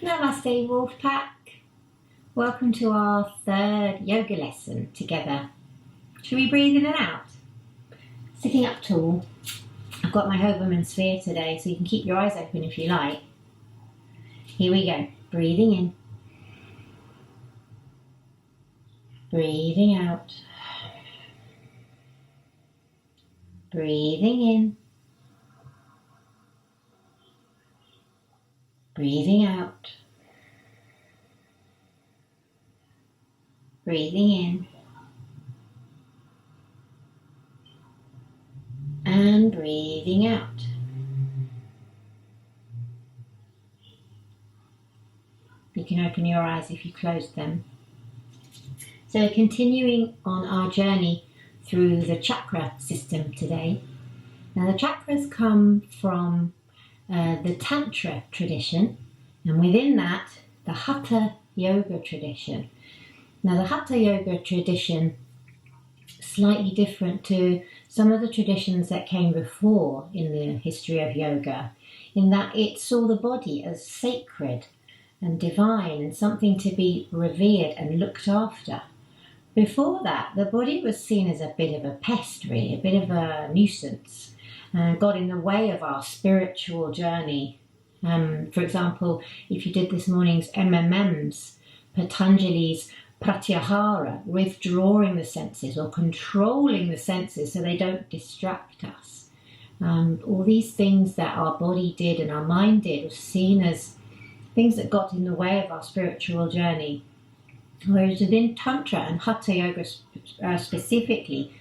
Namasté, Wolfpack. Welcome to our third yoga lesson together. Should we breathe in and out? Sitting up tall. I've got my Hoverman sphere today, so you can keep your eyes open if you like. Here we go. Breathing in. Breathing out. Breathing in. Breathing out. Breathing in. And breathing out. You can open your eyes if you closed them. So continuing on our journey through the chakra system today. Now the chakras come from the Tantra tradition, and within that, the Hatha Yoga tradition. Now the Hatha Yoga tradition is slightly different to some of the traditions that came before in the history of yoga, in that it saw the body as sacred and divine and something to be revered and looked after. Before that, the body was seen as a bit of a pest, really, a bit of a nuisance, and got in the way of our spiritual journey. For example, if you did this morning's MMMs, Patanjali's Pratyahara, withdrawing the senses or controlling the senses so they don't distract us. All these things that our body did and our mind did were seen as things that got in the way of our spiritual journey. Whereas within Tantra and Hatha Yoga specifically,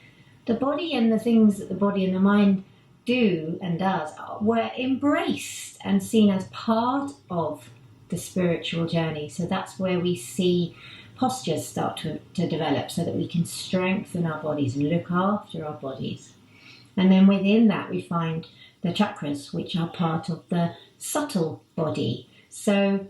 the body and the things that the body and the mind do and does were embraced and seen as part of the spiritual journey. So that's where we see postures start to develop so that we can strengthen our bodies and look after our bodies. And then within that we find the chakras, which are part of the subtle body. So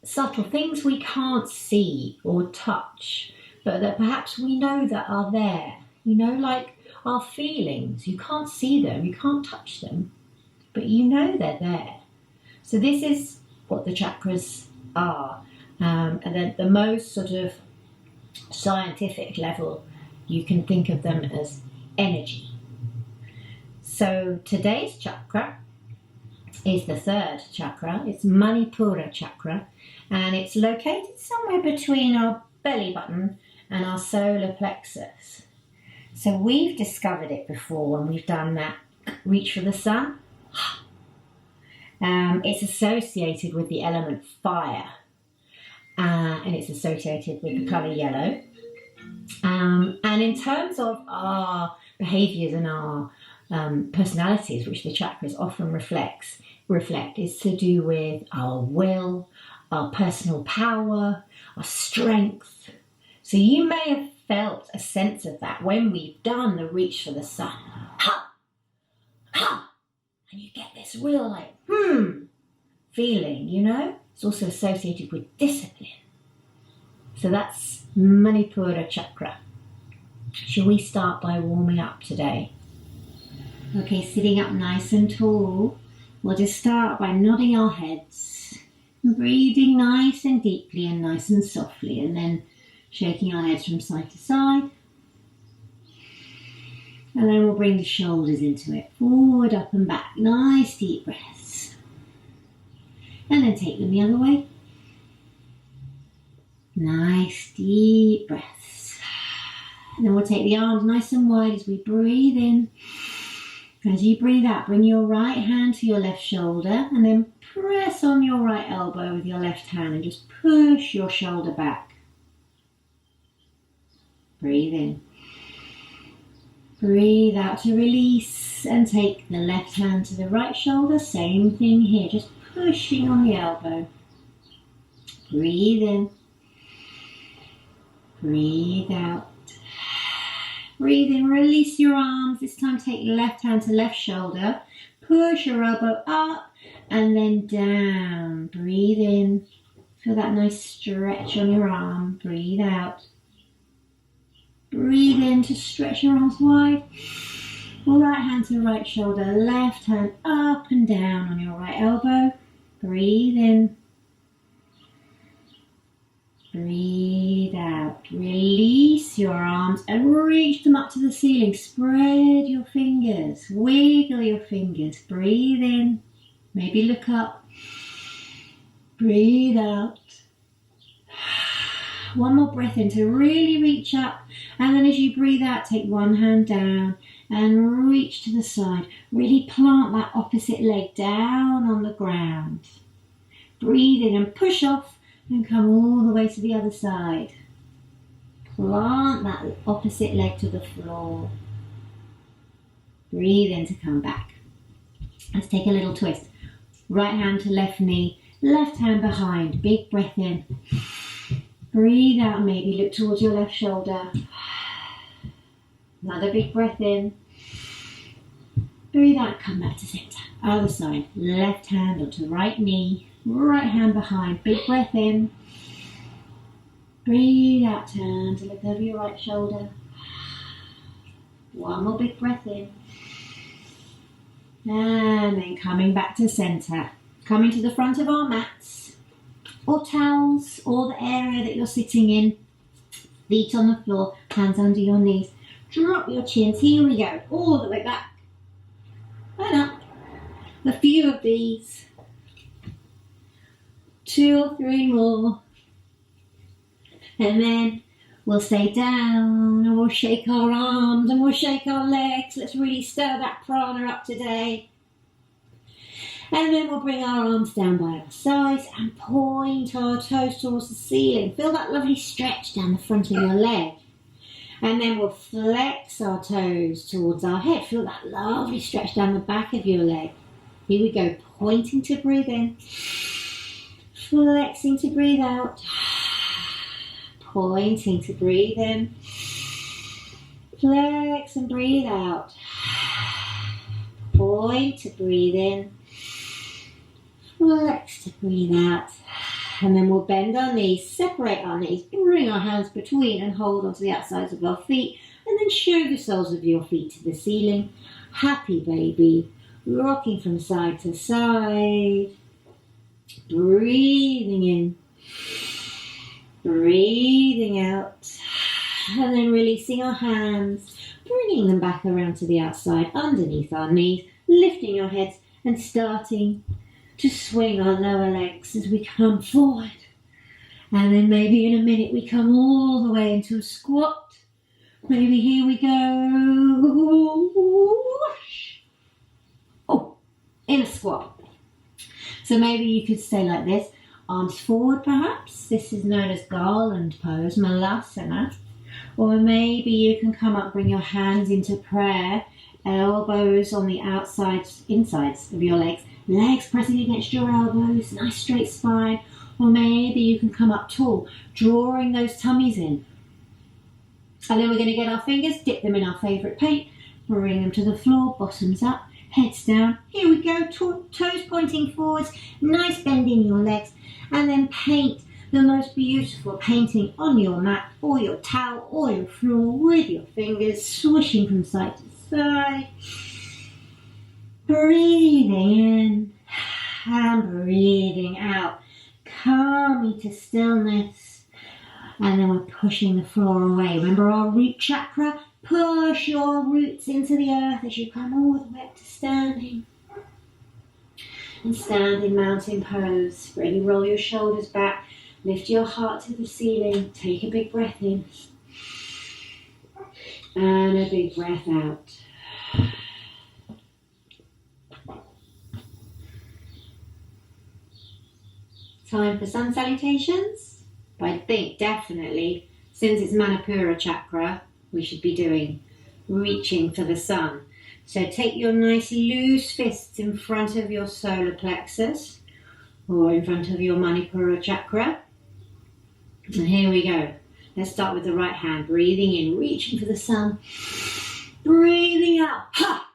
subtle things we can't see or touch, but that perhaps we know that are there. You know, like our feelings. You can't see them, you can't touch them, but you know they're there. So this is what the chakras are. And then the most sort of scientific level, you can think of them as energy. So today's chakra is the third chakra. It's Manipura Chakra, and it's located somewhere between our belly button and our solar plexus. So we've discovered it before when we've done that reach for the sun. It's associated with the element fire, and it's associated with the colour yellow. And in terms of our behaviours and our personalities, which the chakras often reflect, is to do with our will, our personal power, our strength. So you may have felt a sense of that when we've done the reach for the sun. Ha! Ha! And you get this real like, feeling, you know? It's also associated with discipline. So that's Manipura Chakra. Shall we start by warming up today? Okay, sitting up nice and tall. We'll just start by nodding our heads, breathing nice and deeply and nice and softly, and then shaking our heads from side to side. And then we'll bring the shoulders into it, forward, up and back. Nice deep breaths. And then take them the other way. Nice deep breaths. And then we'll take the arms nice and wide as we breathe in. As you breathe out, bring your right hand to your left shoulder and then press on your right elbow with your left hand and just push your shoulder back. Breathe in. Breathe out to release and take the left hand to the right shoulder. Same thing here, just pushing on the elbow. Breathe in. Breathe out. Breathe in, release your arms. This time take the left hand to left shoulder. Push your elbow up and then down. Breathe in. Feel that nice stretch on your arm. Breathe out. Breathe in to stretch your arms wide. Right hand to right shoulder, left hand up and down on your right elbow. Breathe in. Breathe out. Release your arms and reach them up to the ceiling. Spread your fingers. Wiggle your fingers. Breathe in. Maybe look up. Breathe out. One more breath in to really reach up. And then as you breathe out, take one hand down and reach to the side. Really plant that opposite leg down on the ground. Breathe in and push off and come all the way to the other side. Plant that opposite leg to the floor. Breathe in to come back. Let's take a little twist. Right hand to left knee, left hand behind. Big breath in. Breathe out, maybe look towards your left shoulder. Another big breath in. Breathe out, come back to center. Other side, left hand onto right knee, right hand behind. Big breath in. Breathe out, turn to look over your right shoulder. One more big breath in. And then coming back to center. Coming to the front of our mats or towels or the area that you're sitting in. Feet on the floor, hands under your knees. Drop your chins. Here we go. All the way back. And up. A few of these. 2 or 3 more. And then we'll stay down and we'll shake our arms and we'll shake our legs. Let's really stir that prana up today. And then we'll bring our arms down by our sides and point our toes towards the ceiling. Feel that lovely stretch down the front of your leg. And then we'll flex our toes towards our head. Feel that lovely stretch down the back of your leg. Here we go, pointing to breathe in. Flexing to breathe out. Pointing to breathe in. Flex and breathe out. Point to breathe in. Flex to breathe out. And then we'll bend our knees, separate our knees, bring our hands between and hold onto the outsides of our feet. And then show the soles of your feet to the ceiling. Happy baby. Rocking from side to side. Breathing in. Breathing out. And then releasing our hands. Bringing them back around to the outside underneath our knees. Lifting your heads and starting to swing our lower legs as we come forward. And then maybe in a minute we come all the way into a squat. Maybe here we go. Oh, in a squat. So maybe you could stay like this. Arms forward perhaps. This is known as garland pose, malasana. Or maybe you can come up, bring your hands into prayer. Elbows on the outsides, insides of your legs. Legs pressing against your elbows, nice straight spine. Or maybe you can come up tall, drawing those tummies in. And then we're going to get our fingers, dip them in our favourite paint, bring them to the floor, bottoms up, heads down. Here we go, toes pointing forwards, nice bend in your legs. And then paint the most beautiful painting on your mat or your towel or your floor with your fingers, swishing from side to side. Breathing in and breathing out. Calming to stillness. And then we're pushing the floor away. Remember our root chakra? Push your roots into the earth as you come all the way up to standing. And standing mountain pose. Really roll your shoulders back. Lift your heart to the ceiling. Take a big breath in. And a big breath out. Time for sun salutations. But I think definitely, since it's Manipura Chakra, we should be doing reaching for the sun. So take your nice loose fists in front of your solar plexus or in front of your Manipura Chakra. And here we go. Let's start with the right hand. Breathing in, reaching for the sun. Breathing out. Ha!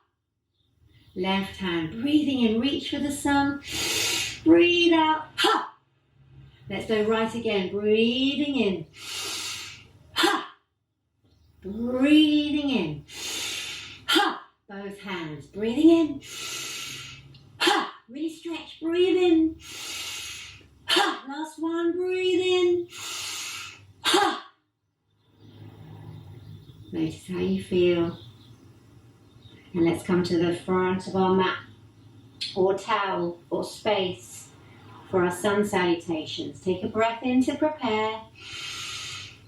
Left hand. Breathing in, reach for the sun. Breathe out. Ha! Let's go right again. Breathing in. Ha! Breathing in. Ha! Both hands. Breathing in. Ha! Really stretch. Breathe in. Ha! Last one. Breathe in. Notice how you feel. And let's come to the front of our mat or towel or space for our sun salutations. Take a breath in to prepare,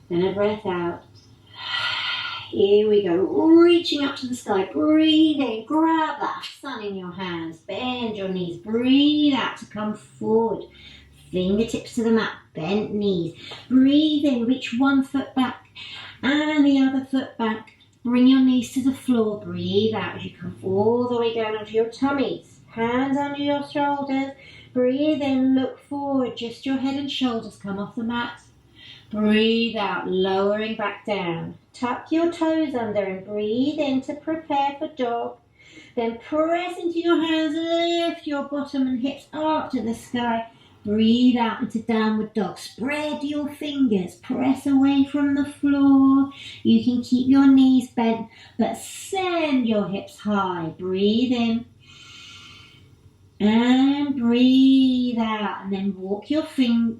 then a breath out. Here we go, reaching up to the sky. Breathe in, grab that sun in your hands, bend your knees, breathe out to come forward. Fingertips to the mat, bent knees. Breathe in, reach one foot back and the other foot back. Bring your knees to the floor. Breathe out as you come all the way down onto your tummies. Hands under your shoulders. Breathe in, look forward. Just your head and shoulders come off the mat. Breathe out, lowering back down. Tuck your toes under and breathe in to prepare for dog. Then press into your hands, lift your bottom and hips up to the sky. Breathe out into downward dog. Spread your fingers. Press away from the floor. You can keep your knees bent, but send your hips high. Breathe in. And breathe out. And then walk your feet.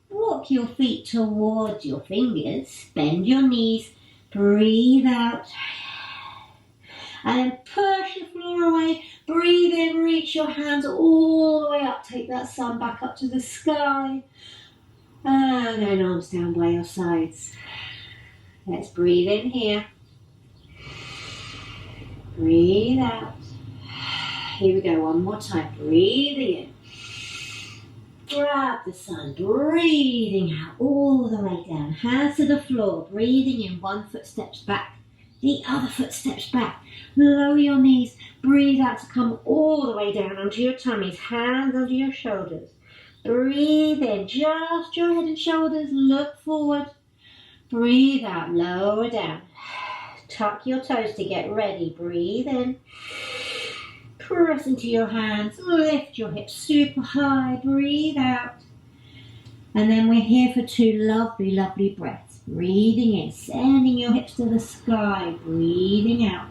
Walk your feet towards your fingers. Bend your knees. Breathe out. And then push the floor away. Breathe in, reach your hands all the way up. Take that sun back up to the sky. And then arms down by your sides. Let's breathe in here. Breathe out. Here we go, one more time. Breathing in. Grab the sun. Breathing out all the way down. Hands to the floor. Breathing in. One foot steps back. The other foot steps back. Lower your knees. Breathe out to come all the way down onto your tummies. Hands under your shoulders. Breathe in. Just your head and shoulders. Look forward. Breathe out. Lower down. Tuck your toes to get ready. Breathe in. Press into your hands. Lift your hips super high. Breathe out. And then we're here for 2 lovely, lovely breaths. Breathing in, sending your hips to the sky. Breathing out.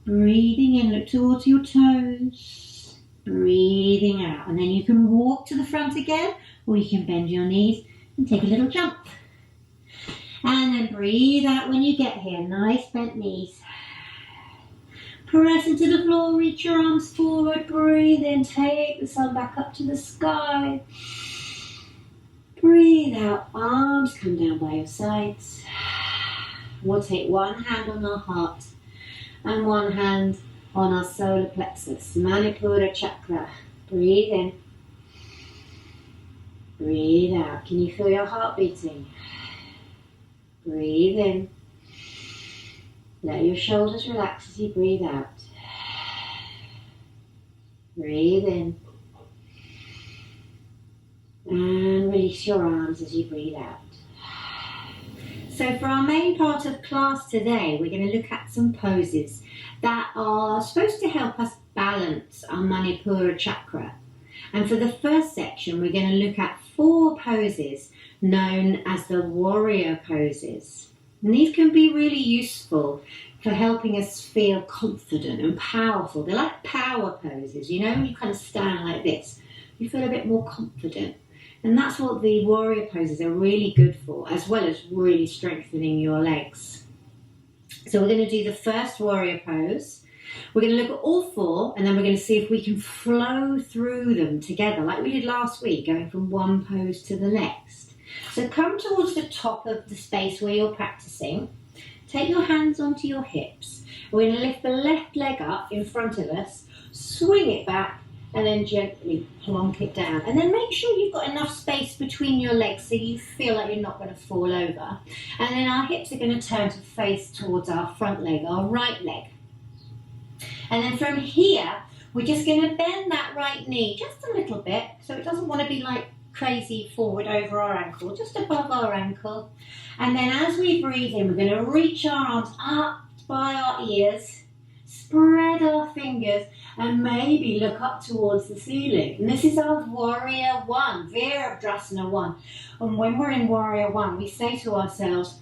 Breathing in, look towards your toes. Breathing out. And then you can walk to the front again, or you can bend your knees and take a little jump. And then breathe out when you get here. Nice bent knees. Press into the floor, reach your arms forward. Breathe in, take the sun back up to the sky. Breathe out, arms come down by your sides. We'll take one hand on our heart and one hand on our solar plexus, Manipura Chakra. Breathe in. Breathe out. Can you feel your heart beating? Breathe in. Let your shoulders relax as you breathe out. Breathe in. And release your arms as you breathe out. So for our main part of class today, we're going to look at some poses that are supposed to help us balance our Manipura Chakra. And for the first section, we're going to look at 4 poses known as the warrior poses. And these can be really useful for helping us feel confident and powerful. They're like power poses, you know, when you kind of stand like this, you feel a bit more confident. And that's what the warrior poses are really good for, as well as really strengthening your legs. So we're going to do the first warrior pose. We're going to look at all 4, and then we're going to see if we can flow through them together, like we did last week, going from one pose to the next. So come towards the top of the space where you're practicing. Take your hands onto your hips. We're going to lift the left leg up in front of us, swing it back, and then gently plonk it down. And then make sure you've got enough space between your legs so you feel like you're not going to fall over. And then our hips are going to turn to face towards our front leg, our right leg. And then from here, we're just going to bend that right knee just a little bit, so it doesn't want to be like crazy forward over our ankle, just above our ankle. And then as we breathe in, we're going to reach our arms up by our ears, spread our fingers, and maybe look up towards the ceiling. And this is our warrior 1, Dandasana 1. And when we're in warrior 1, we say to ourselves,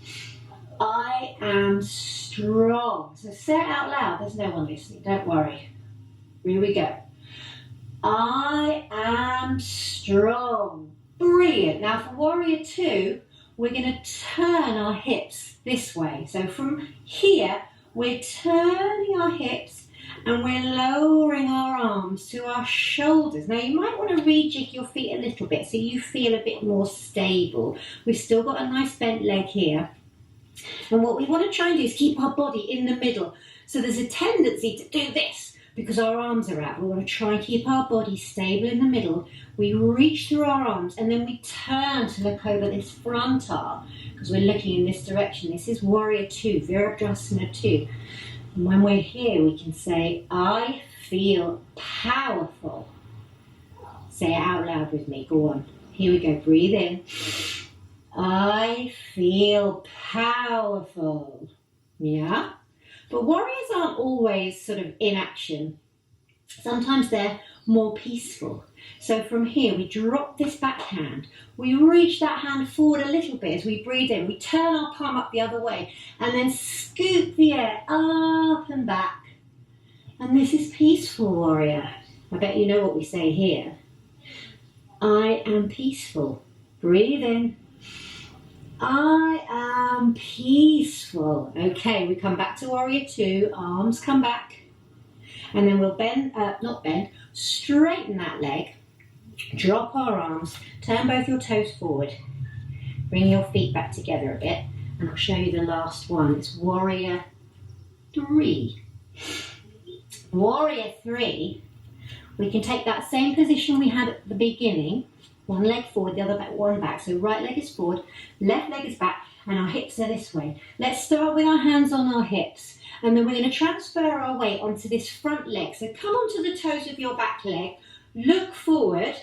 I am strong. So say it out loud. There's no one listening. Don't worry. Here we go. I am strong. Brilliant. Now for warrior two, we're going to turn our hips this way. So from here, we're turning our hips and we're lowering our arms to our shoulders. Now you might want to rejig your feet a little bit so you feel a bit more stable. We've still got a nice bent leg here. And what we want to try and do is keep our body in the middle. So there's a tendency to do this because our arms are out. We want to try and keep our body stable in the middle. We reach through our arms and then we turn to look over this front arm because we're looking in this direction. This is warrior two, Virabhadrasana 2. And when we're here, we can say, I feel powerful. Say it out loud with me. Go on. Here we go. Breathe in. I feel powerful. Yeah? But warriors aren't always sort of in action. Sometimes they're more peaceful. So from here, we drop this back hand. We reach that hand forward a little bit as we breathe in. We turn our palm up the other way and then scoop the air up and back. And this is peaceful warrior. I bet you know what we say here. I am peaceful. Breathe in. I am peaceful. Okay, we come back to warrior two. Arms come back. And then we'll bend, straighten that leg. Drop our arms. Turn both your toes forward. Bring your feet back together a bit. And I'll show you the last one. It's warrior three. Warrior three, we can take that same position we had at the beginning. One leg forward, the other one back. So right leg is forward, left leg is back, and our hips are this way. Let's start with our hands on our hips. And then we're going to transfer our weight onto this front leg. So come onto the toes of your back leg, look forward,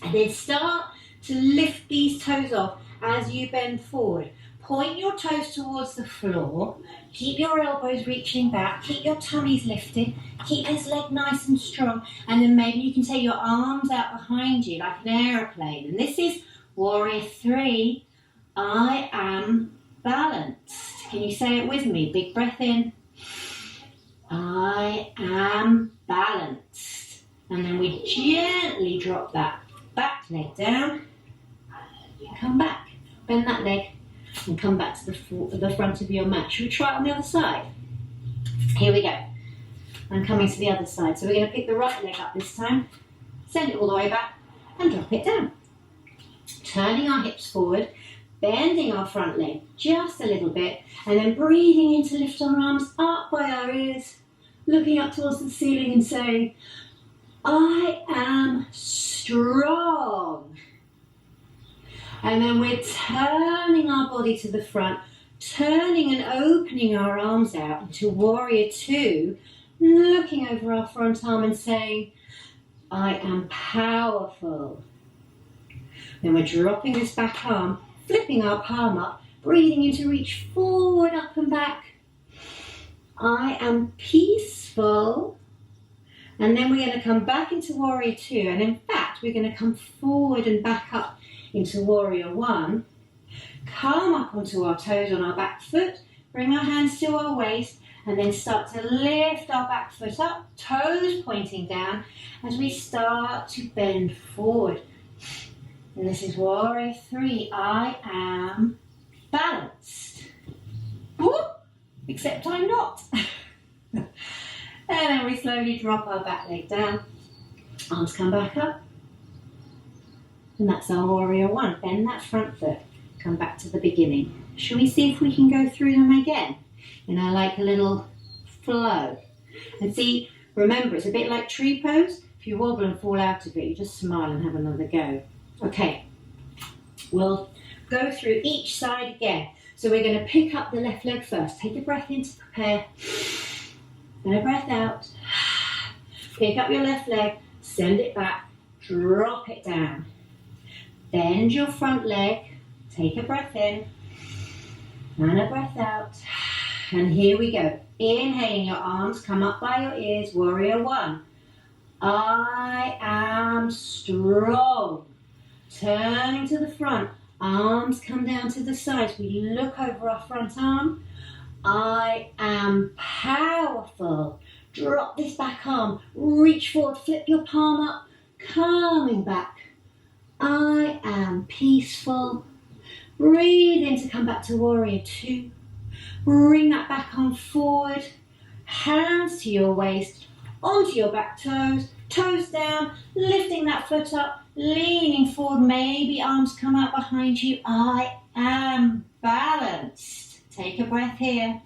and then start to lift these toes off as you bend forward. Point your toes towards the floor, keep your elbows reaching back, keep your tummies lifted, keep this leg nice and strong, and then maybe you can take your arms out behind you like an aeroplane. And this is warrior three, I am balanced. Can you say it with me? Big breath in. I am balanced. And then we gently drop that back leg down, come back, bend that leg, and come back to the front of your mat. Should we try it on the other side? Here we go. I'm coming to the other side. So we're going to pick the right leg up this time, send it all the way back, and drop it down. Turning our hips forward, bending our front leg just a little bit, and then breathing in to lift our arms up by our ears, looking up towards the ceiling and saying, I am strong. And then we're turning our body to the front, turning and opening our arms out into warrior two, looking over our front arm and saying, I am powerful. Then we're dropping this back arm, flipping our palm up, breathing in to reach forward, up and back. I am peaceful. And then we're going to come back into warrior two. And in fact, we're going to come forward and back up into warrior one. Come up onto our toes on our back foot. Bring our hands to our waist. And then start to lift our back foot up, toes pointing down, as we start to bend forward. And this is warrior three. I am balanced. Whoop, except I'm not. And then we slowly drop our back leg down. Arms come back up. And that's our warrior one. Bend that front foot. Come back to the beginning. Shall we see if we can go through them again? Like a little flow. And see, remember, it's a bit like tree pose. If you wobble and fall out of it, you just smile and have another go. Okay, we'll go through each side again. So we're going to pick up the left leg first. Take a breath in to prepare. Then a breath out. Pick up your left leg, send it back, drop it down. Bend your front leg, take a breath in, and a breath out. And here we go. Inhaling, your arms come up by your ears, warrior one. I am strong. Turning to the front, arms come down to the sides. We look over our front arm. I am powerful. Drop this back arm, reach forward, flip your palm up, coming back. I am peaceful. Breathe in to come back to warrior two. Bring that back arm forward. Hands to your waist, onto your back toes, toes down, lifting that foot up, leaning forward, maybe arms come out behind you. I am balanced. Take a breath here.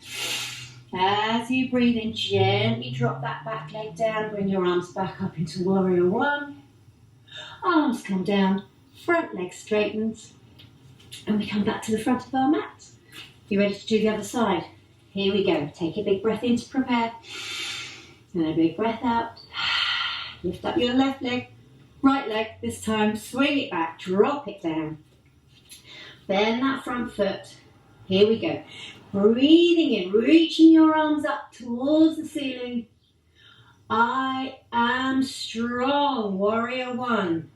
As you breathe in, gently drop that back leg down, bring your arms back up into warrior one. Arms come down, front leg straightens, and we come back to the front of our mat. You ready to do the other side? Here we go. Take a big breath in to prepare. And a big breath out. Lift up your left leg, right leg this time. Swing it back, drop it down. Bend that front foot. Here we go. Breathing in, reaching your arms up towards the ceiling. I am strong. Warrior one.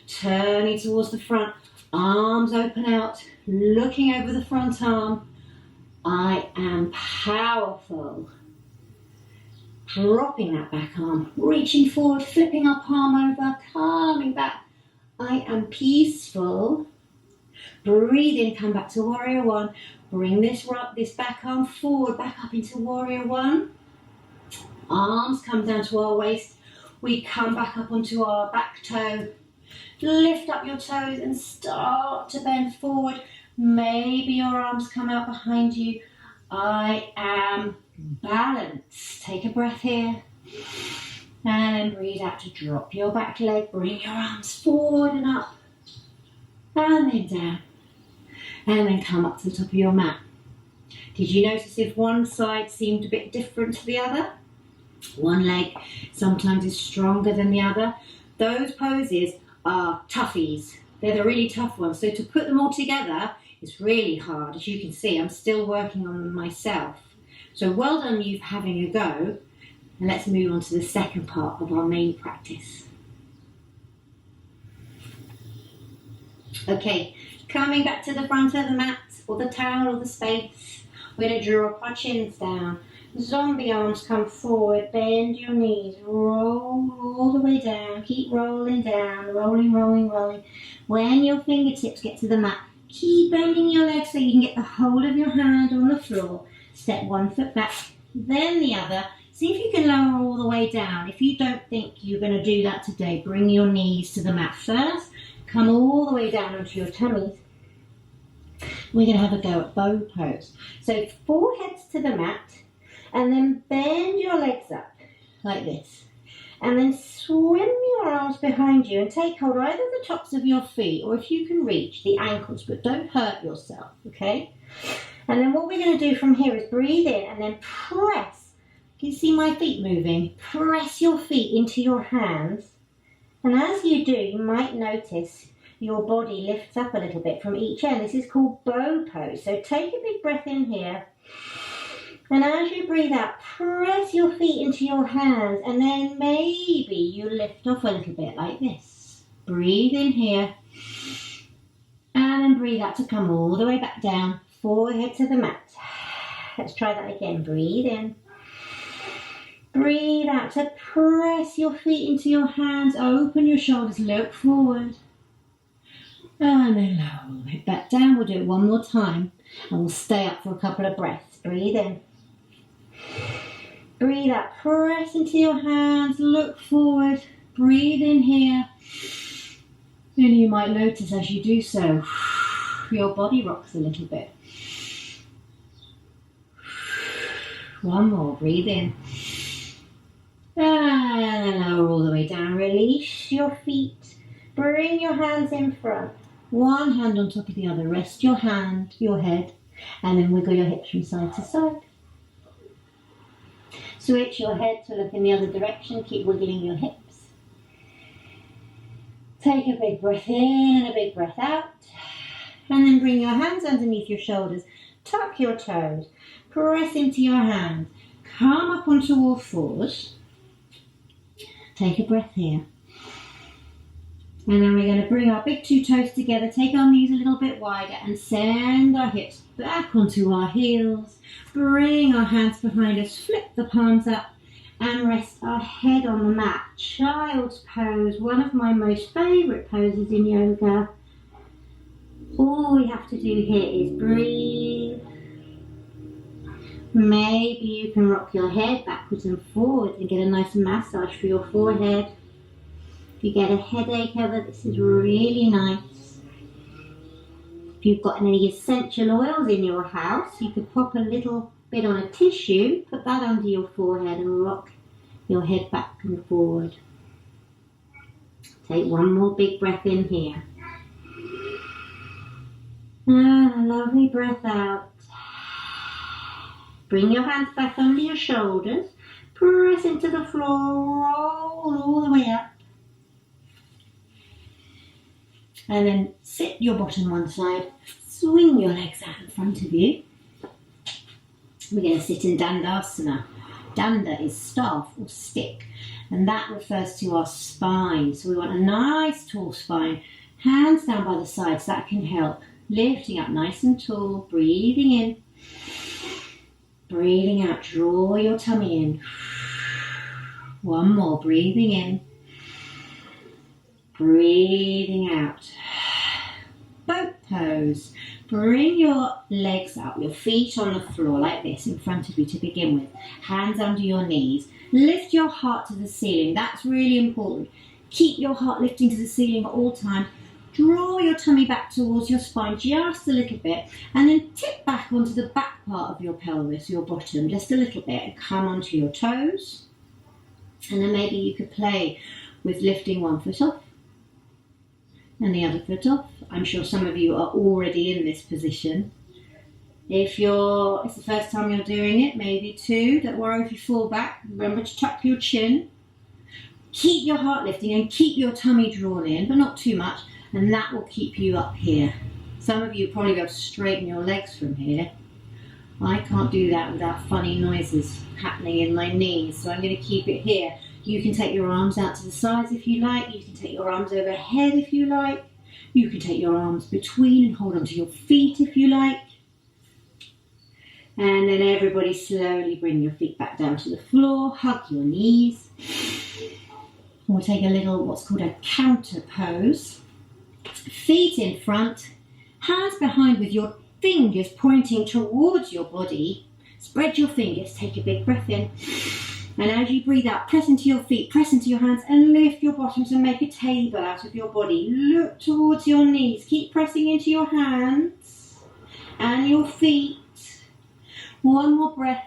Turning towards the front. Arms open out, looking over the front arm. I am powerful. Dropping that back arm, reaching forward, flipping our palm over, coming back. I am peaceful. Breathe in, come back to warrior one. Bring this back arm forward, back up into warrior one. Arms come down to our waist. We come back up onto our back toe. Lift up your toes and start to bend forward. Maybe your arms come out behind you. I am balanced. Take a breath here. And breathe out to drop your back leg. Bring your arms forward and up. And then down. And then come up to the top of your mat. Did you notice if one side seemed a bit different to the other? One leg sometimes is stronger than the other. Those poses are toughies. They're the really tough ones. So to put them all together is really hard. As you can see, I'm still working on them myself. So well done you for having a go. And let's move on to the second part of our main practice. Okay, coming back to the front of the mat or the towel or the space. We're going to drop our chins down. Zombie arms come forward, bend your knees, roll all the way down, keep rolling down, rolling, rolling, rolling. When your fingertips get to the mat, keep bending your legs so you can get the hold of your hand on the floor. Step one foot back, then the other. See if you can lower all the way down. If you don't think you're going to do that today, bring your knees to the mat first. Come all the way down onto your tummies. We're going to have a go at bow pose. So foreheads to the mat. And then bend your legs up like this. And then swim your arms behind you and take hold of either the tops of your feet or if you can reach the ankles, but don't hurt yourself, okay? And then what we're going to do from here is breathe in and then press. Can you see my feet moving? Press your feet into your hands. And as you do, you might notice your body lifts up a little bit from each end. This is called bow pose. So take a big breath in here. And as you breathe out, press your feet into your hands and then maybe you lift off a little bit like this. Breathe in here and then breathe out to come all the way back down, forehead to the mat. Let's try that again. Breathe in. Breathe out to press your feet into your hands, open your shoulders, look forward. And then lower all the way back down. We'll do it one more time and we'll stay up for a couple of breaths. Breathe in. Breathe out, press into your hands, look forward, breathe in here. And you might notice as you do so, your body rocks a little bit. One more, breathe in. And lower all the way down, release your feet, bring your hands in front. One hand on top of the other, rest your head, and then wiggle your hips from side to side. Switch your head to look in the other direction. Keep wiggling your hips. Take a big breath in and a big breath out. And then bring your hands underneath your shoulders. Tuck your toes. Press into your hands. Come up onto all fours. Take a breath here. And then we're going to bring our big two toes together. Take our knees a little bit wider and send our hips back onto our heels. Bring our hands behind us, flip the palms up and rest our head on the mat. Child's pose, one of my most favourite poses in yoga. All we have to do here is breathe. Maybe you can rock your head backwards and forwards and get a nice massage for your forehead. If you get a headache over, this is really nice. If you've got any essential oils in your house, you could pop a little bit on a tissue, put that under your forehead and rock your head back and forward. Take one more big breath in here. And a lovely breath out. Bring your hands back under your shoulders. Press into the floor. Roll all the way up. And then sit your bottom one side. Swing your legs out in front of you. We're going to sit in Dandasana. Danda is staff or stick. And that refers to our spine. So we want a nice tall spine. Hands down by the sides. That can help. Lifting up nice and tall. Breathing in. Breathing out, draw your tummy in. One more, breathing in. Breathing out. Boat pose. Bring your legs up, your feet on the floor like this in front of you to begin with. Hands under your knees. Lift your heart to the ceiling. That's really important. Keep your heart lifting to the ceiling at all times. Draw your tummy back towards your spine just a little bit and then tip back onto the back part of your pelvis, your bottom, just a little bit, and come onto your toes. And then maybe you could play with lifting one foot off and the other foot off. I'm sure some of you are already in this position. If it's the first time you're doing it, maybe two. Don't worry if you fall back. Remember to tuck your chin. Keep your heart lifting and keep your tummy drawn in, but not too much. And that will keep you up here. Some of you probably go to straighten your legs from here. I can't do that without funny noises happening in my knees, so I'm going to keep it here. You can take your arms out to the sides if you like. You can take your arms overhead if you like. You can take your arms between and hold onto your feet if you like. And then everybody slowly bring your feet back down to the floor. Hug your knees. We'll take a little what's called a counter pose. Feet in front, hands behind with your fingers pointing towards your body. Spread your fingers, take a big breath in. And as you breathe out, press into your feet, press into your hands and lift your bottoms and make a table out of your body. Look towards your knees. Keep pressing into your hands and your feet. One more breath.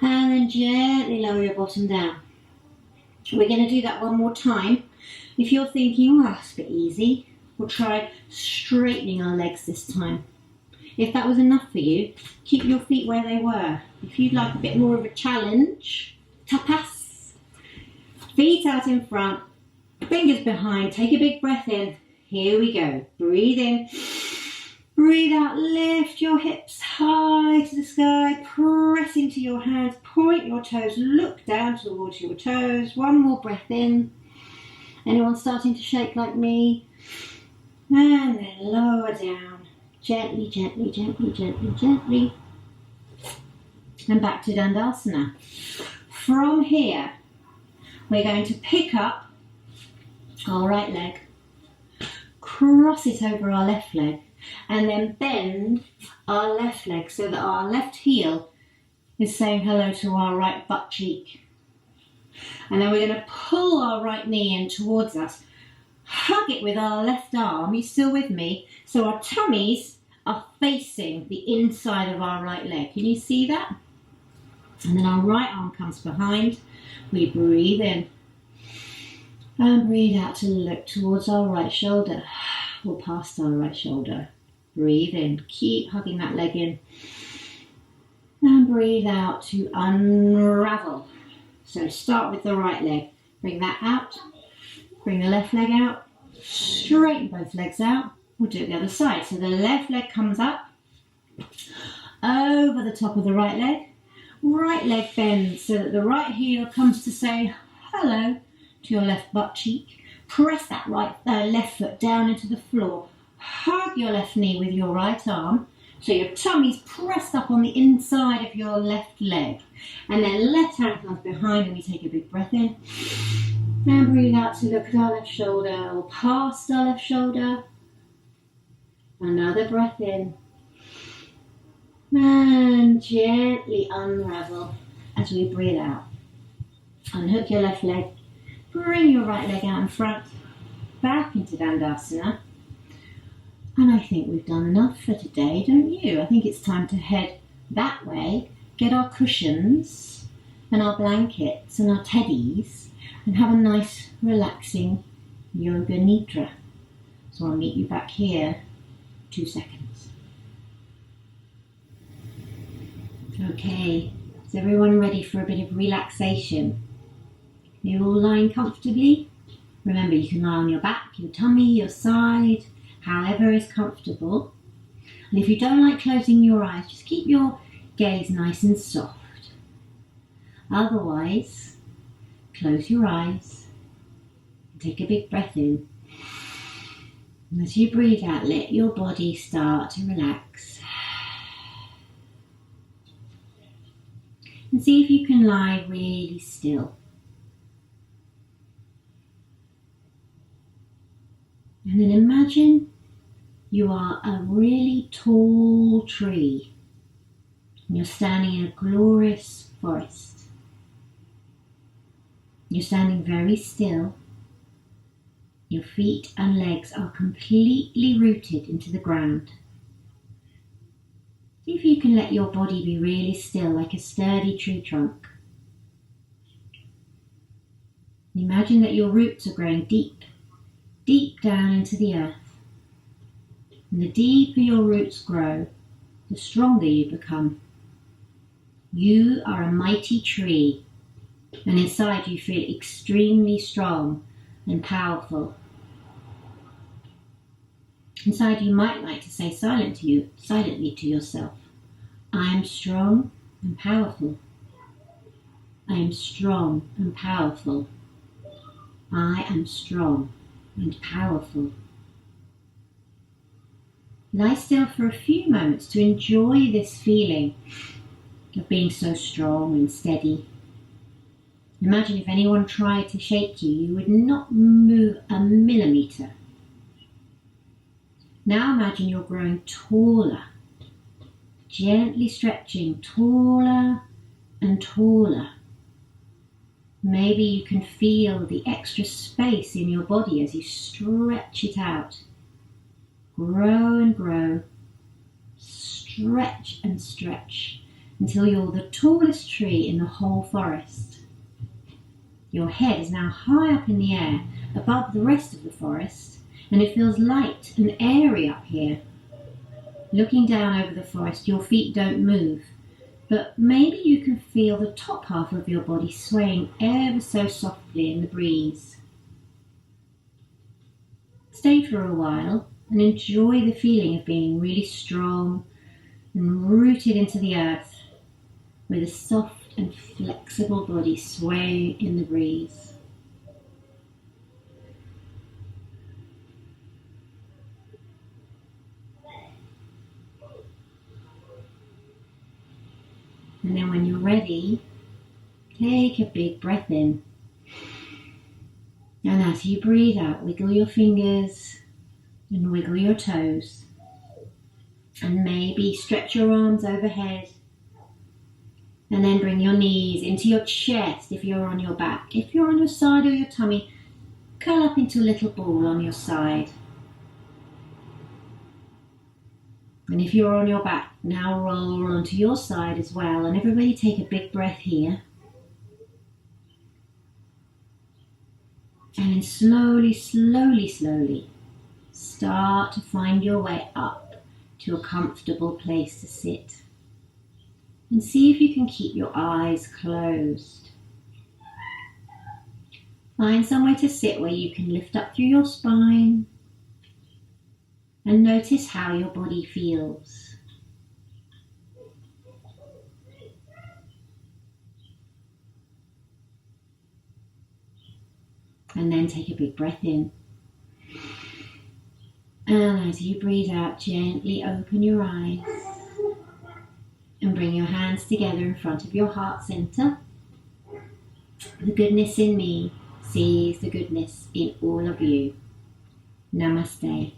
And then gently lower your bottom down. We're going to do that one more time. If you're thinking, oh, that's a bit easy, we'll try straightening our legs this time. If that was enough for you, keep your feet where they were. If you'd like a bit more of a challenge, tapas. Feet out in front, fingers behind, take a big breath in. Here we go. Breathe in, breathe out, lift your hips high to the sky, press into your hands, point your toes, look down towards your toes. One more breath in. Anyone starting to shake like me? And then lower down. Gently, gently, gently, gently, gently. And back to Dandasana. From here, we're going to pick up our right leg, cross it over our left leg, and then bend our left leg so that our left heel is saying hello to our right butt cheek. And then we're going to pull our right knee in towards us. Hug it with our left arm. You still with me? So our tummies are facing the inside of our right leg. Can you see that? And then our right arm comes behind. We breathe in. And breathe out to look towards our right shoulder. Or past our right shoulder. Breathe in. Keep hugging that leg in. And breathe out to unravel. So start with the right leg. Bring that out. Bring the left leg out. Straighten both legs out. We'll do it the other side. So the left leg comes up. Over the top of the right leg. Right leg bends so that the right heel comes to say hello to your left butt cheek. Press that left foot down into the floor. Hug your left knee with your right arm. So your tummy's pressed up on the inside of your left leg. And then left hand comes behind and we take a big breath in. And breathe out to look at our left shoulder or past our left shoulder. Another breath in. And gently unravel as we breathe out. Unhook your left leg. Bring your right leg out in front. Back into Dandasana. And I think we've done enough for today, don't you? I think it's time to head that way, get our cushions and our blankets and our teddies and have a nice relaxing yoga nidra. So I'll meet you back here 2 seconds. Okay, is everyone ready for a bit of relaxation? You're all lying comfortably? Remember, you can lie on your back, your tummy, your side, however is comfortable. And if you don't like closing your eyes, just keep your gaze nice and soft. Otherwise, close your eyes and take a big breath in. And as you breathe out, let your body start to relax. And see if you can lie really still. And then imagine you are a really tall tree. And you're standing in a glorious forest. You're standing very still. Your feet and legs are completely rooted into the ground. See if you can let your body be really still, like a sturdy tree trunk. Imagine that your roots are growing deep, deep down into the earth. And the deeper your roots grow, the stronger you become. You are a mighty tree, and inside you feel extremely strong and powerful. Inside you might like to say silently to yourself, I am strong and powerful. I am strong and powerful. I am strong and powerful. Lie still for a few moments to enjoy this feeling of being so strong and steady. Imagine if anyone tried to shake you, you would not move a millimetre. Now imagine you're growing taller, gently stretching taller and taller. Maybe you can feel the extra space in your body as you stretch it out. Grow and grow, stretch and stretch until you're the tallest tree in the whole forest. Your head is now high up in the air above the rest of the forest, and it feels light and airy up here. Looking down over the forest, your feet don't move, but maybe you can feel the top half of your body swaying ever so softly in the breeze. Stay for a while and enjoy the feeling of being really strong and rooted into the earth with a soft and flexible body swaying in the breeze. And then when you're ready, take a big breath in. And as you breathe out, wiggle your fingers and wiggle your toes. And maybe stretch your arms overhead. And then bring your knees into your chest if you're on your back. If you're on your side or your tummy, curl up into a little ball on your side. And if you're on your back, now roll onto your side as well. And everybody take a big breath here. And then slowly, slowly, slowly, start to find your way up to a comfortable place to sit. And see if you can keep your eyes closed. Find somewhere to sit where you can lift up through your spine. And notice how your body feels. And then take a big breath in. And as you breathe out, gently open your eyes. And bring your hands together in front of your heart center. The goodness in me sees the goodness in all of you. Namaste.